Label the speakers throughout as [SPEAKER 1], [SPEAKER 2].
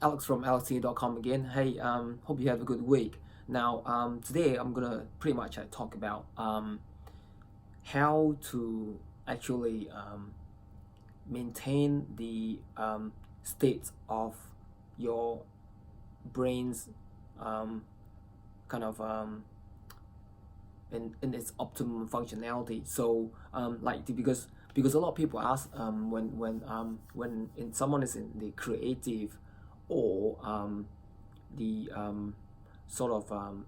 [SPEAKER 1] Alex from alexc.com again. Hey, hope you have a good week. Now, today I'm gonna pretty much talk about how to actually maintain the state of your brain's um, kind of in its optimum functionality. So because a lot of people ask when someone is in the creative or the sort of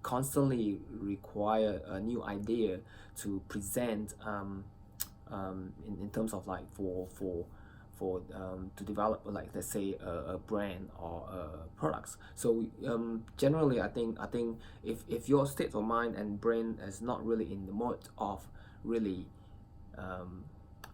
[SPEAKER 1] constantly require a new idea to present in terms of like for to develop, like, let's say a brand or products. So generally I think if your state of mind and brain is not really in the mode of really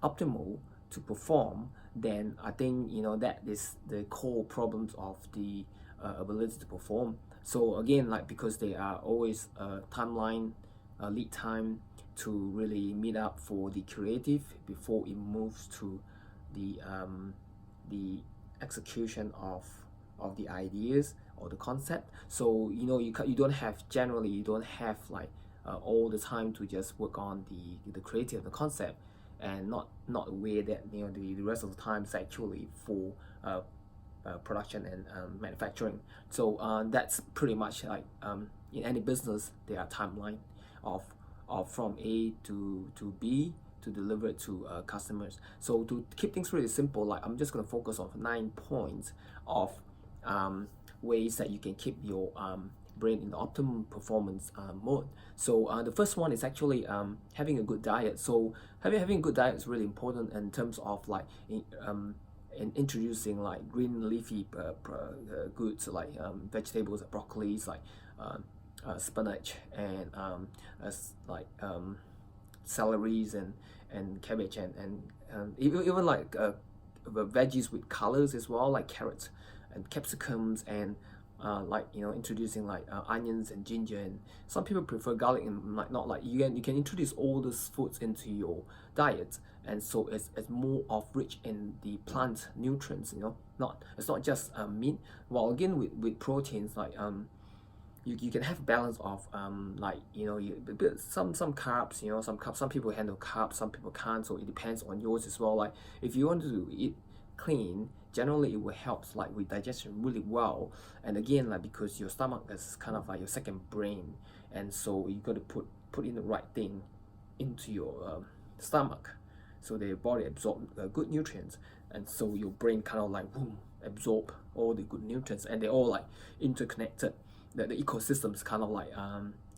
[SPEAKER 1] optimal to perform, then I think that is the core problems of the ability to perform. So again, like, because there are always a timeline, a lead time to really meet up for the creative before it moves to the execution of the ideas or the concept. So you don't have, generally you don't have like all the time to just work on the creative, the concept, and not aware that the rest of the time is actually for production and manufacturing. So that's pretty much like in any business there are timeline of from A to B to deliver it to customers. So to keep things really simple, like, I'm just going to focus on 9 points of ways that you can keep your brain in the optimum performance mode. So the first one is actually having a good diet. So having a good diet is really important in terms of like in introducing like green leafy goods, like vegetables, broccolis, like spinach, and celeries and cabbage, and even like veggies with colors as well, like carrots and capsicums, and introducing like onions and ginger. And some people prefer garlic, and like not like you can introduce all those foods into your diet, and so it's more of rich in the plant nutrients. It's not just meat. Well, again, with proteins, like you can have a balance of some carbs. Some people handle carbs, some people can't, so it depends on yours as well. Like, if you want to eat clean, generally it will help like with digestion really well. And again, like, because your stomach is kind of like your second brain, and so you got to put in the right thing into your stomach, so the body absorb good nutrients, and so your brain kind of like boom, absorb all the good nutrients, and they're all like interconnected. The ecosystem is kind of like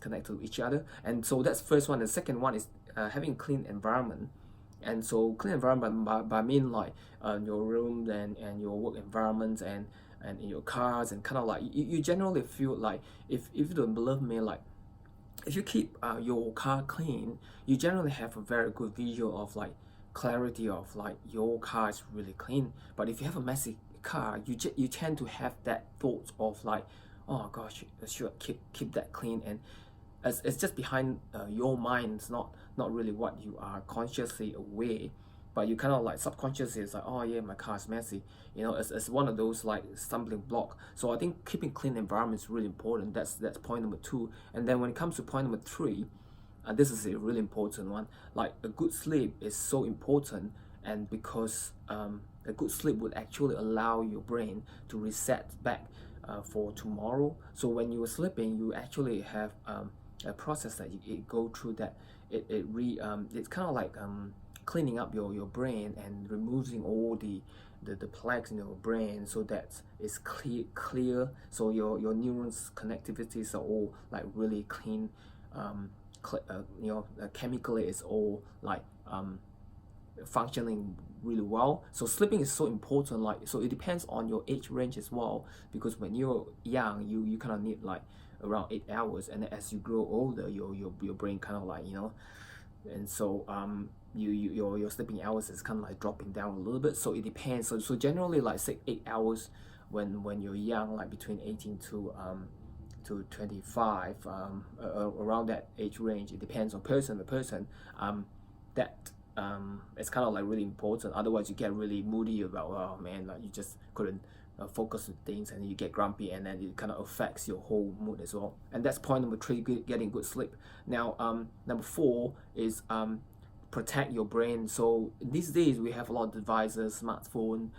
[SPEAKER 1] connected to each other. And so that's the first one. The second one is having clean environment. And so clean environment by mean like your room and your work environment, and in your cars, and kind of like you generally feel like, if you don't believe me, like, if you keep your car clean, you generally have a very good visual of like clarity of like your car is really clean. But if you have a messy car, you tend to have that thought of like, oh gosh, I should keep that clean. And it's just behind your mind. It's not really what you are consciously aware, but you kind of like subconsciously, it's like, oh yeah, my car is messy. It's one of those like stumbling block. So I think keeping clean environment is really important. That's point number 2. And then when it comes to point number 3, this is a really important one. Like, a good sleep is so important, and because a good sleep would actually allow your brain to reset back for tomorrow. So when you are sleeping, you actually have a process that you go through, that it's kind of like cleaning up your brain and removing all the plaques in your brain, so that it's clear. So your neurons connectivities are all like really clean. Chemically it's all like functioning really well. So sleeping is so important. Like, so it depends on your age range as well, because when you're young, you kind of need like around 8 hours, and as you grow older, your brain kind of like and so your sleeping hours is kind of like dropping down a little bit. So it depends. So generally, like, say 8 hours when you're young, like between 18 to 25, around that age range. It depends on person to person. That it's kind of like really important. Otherwise you get really moody about, oh man, like you just couldn't focus with things, and you get grumpy, and then it kind of affects your whole mood as well. And that's point number 3, getting good sleep. Now number 4 is protect your brain. So these days we have a lot of devices, smartphone,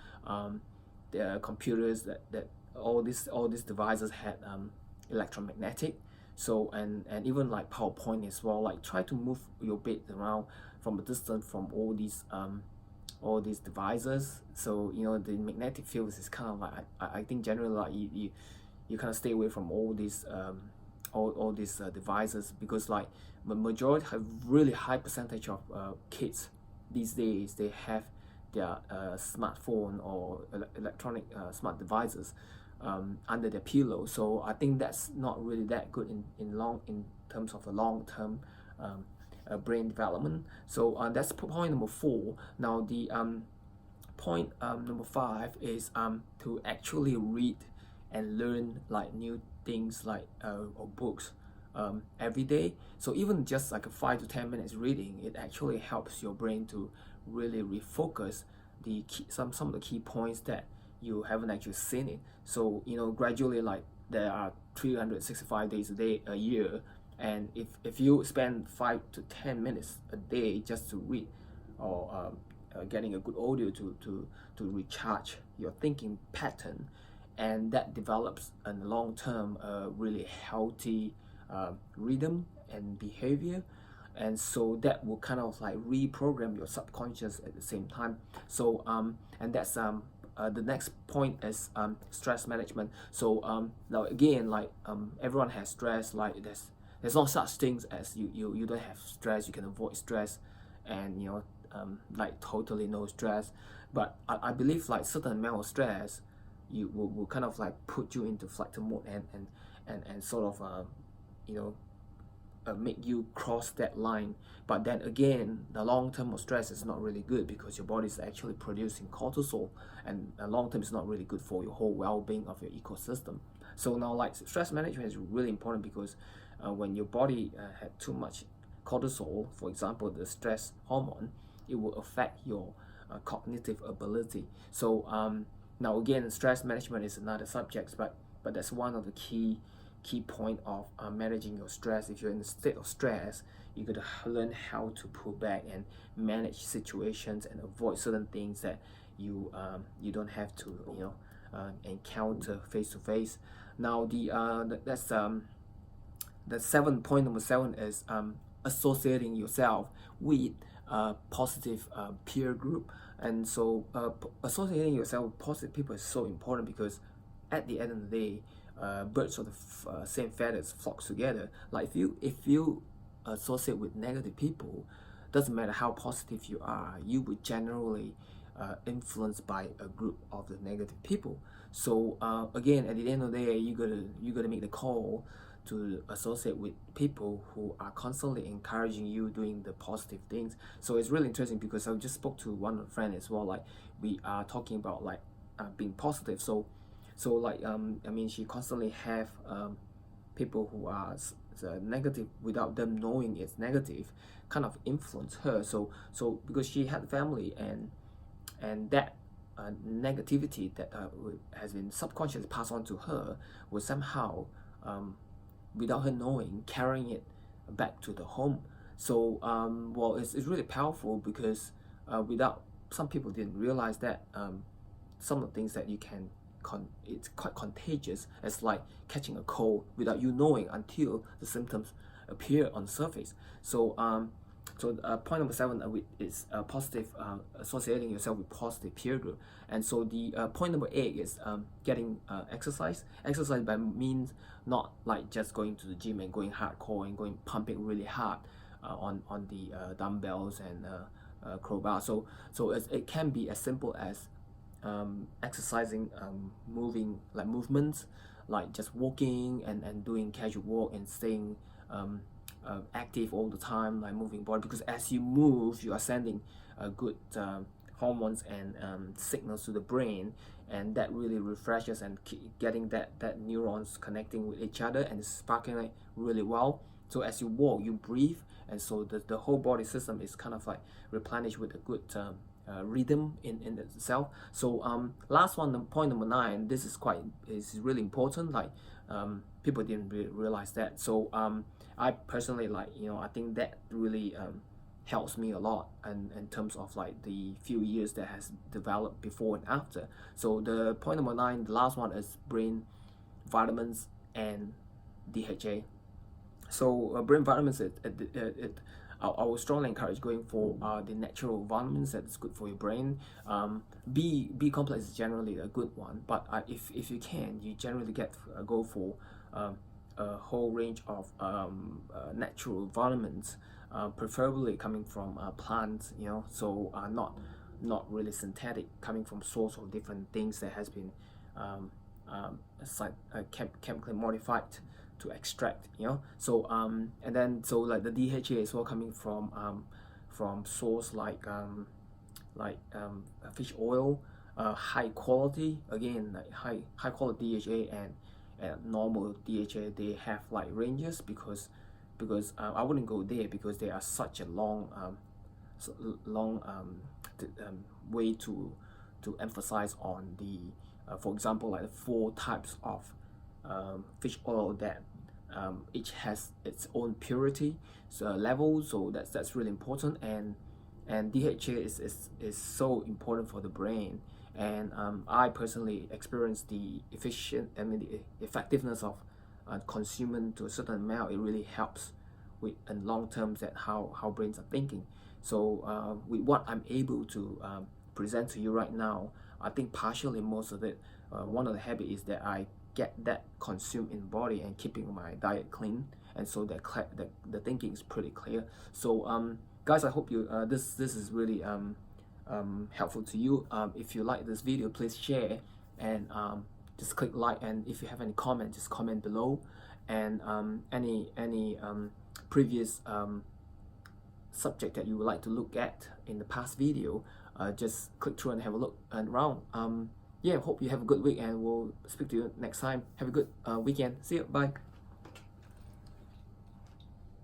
[SPEAKER 1] the computers, that all these devices had electromagnetic. So and even like PowerPoint as well, like try to move your bed around from a distance from all these devices. So you know, the magnetic fields is kind of like, I think generally like you kind of stay away from all these all these devices, because like the majority have really high percentage of kids these days, they have their smartphone or electronic smart devices under their pillow. So I think that's not really that good in terms of the long-term brain development. So that's point number 4. Now the point number 5 is to actually read and learn like new things, like or books every day. So even just like a 5 to 10 minutes reading, it actually helps your brain to really refocus some of the key points that you haven't actually seen it. So you know, gradually, like there are 365 days a year, and if you spend 5 to 10 minutes a day just to read, or getting a good audio to recharge your thinking pattern, and that develops a long-term really healthy rhythm and behavior, and so that will kind of like reprogram your subconscious at the same time. So and that's the next point is stress management. So now again, like everyone has stress. Like there's no such things as you don't have stress, you can avoid stress, and you know, like totally no stress. But I believe like certain amount of stress you will kind of like put you into flight mode, and sort of you know, make you cross that line. But then again, the long term of stress is not really good, because your body is actually producing cortisol, and long term is not really good for your whole well-being of your ecosystem. So now, like, stress management is really important, because when your body had too much cortisol, for example the stress hormone, it will affect your cognitive ability. So now again, stress management is another subject, but that's one of the key point of managing your stress. If you're in a state of stress, you gotta learn how to pull back and manage situations and avoid certain things that you don't have to, you know, encounter face to face. Now that's the point number 7 is associating yourself with a positive peer group. And so associating yourself with positive people is so important, because at the end of the day, birds of the same feathers flock together. Like if you associate with negative people, doesn't matter how positive you are, you would generally influenced by a group of the negative people. So again, at the end of the day, you gotta make the call to associate with people who are constantly encouraging you doing the positive things. So it's really interesting, because I just spoke to one friend as well. Like we are talking about like being positive. So like I mean, she constantly have people who are negative without them knowing it's negative, kind of influence her. So because she had family, and that negativity that has been subconsciously passed on to her was somehow, without her knowing, carrying it back to the home. So well, it's really powerful, because without, some people didn't realize that some of the things that you can it's quite contagious. It's like catching a cold without you knowing, until the symptoms appear on the surface. So point number 7 is positive, associating yourself with positive peer group. And so the point number 8 is getting exercise. Exercise by means not like just going to the gym and going hardcore and going pumping really hard on the dumbbells and crowbar. So it can be as simple as exercising, movements, like just walking and doing casual walk and staying active all the time, like moving body, because as you move, you are sending good hormones and signals to the brain, and that really refreshes and getting that neurons connecting with each other and sparking it really well. So as you walk, you breathe, and so the whole body system is kind of like replenished with a good rhythm in itself. So last one, point number 9. This is really important. Like people didn't realize that. So I personally, like, I think that really helps me a lot in terms of like the few years that has developed before and after. So the point number 9, the last one, is brain vitamins and DHA. So brain vitamins, I would strongly encourage going for the natural vitamins that's good for your brain. B complex is generally a good one, but if you can, you generally go for a whole range of natural vitamins, preferably coming from plants. So not really synthetic, coming from source of different things that has been chemically modified to extract. So and then so like the DHA is all coming from source like fish oil, high quality, again, like high quality DHA and normal DHA. They have like ranges, because I wouldn't go there because they are such a long way to emphasize on the for example, like the 4 types of fish oil that each has its own purity level. So that's really important, and DHA is so important for the brain. And I personally experienced the effectiveness of consuming to a certain amount. It really helps with in long terms that how brains are thinking. So with what I'm able to present to you right now, I think partially most of it, one of the habits is that I get that consumed in body and keeping my diet clean, and so the thinking is pretty clear. So guys, I hope you this is really helpful to you. If you like this video, please share, and just click like, and if you have any comment, just comment below. And any previous subject that you would like to look at in the past video, just click through and have a look around. Yeah, hope you have a good week, and we'll speak to you next time. Have a good weekend. See you. Bye.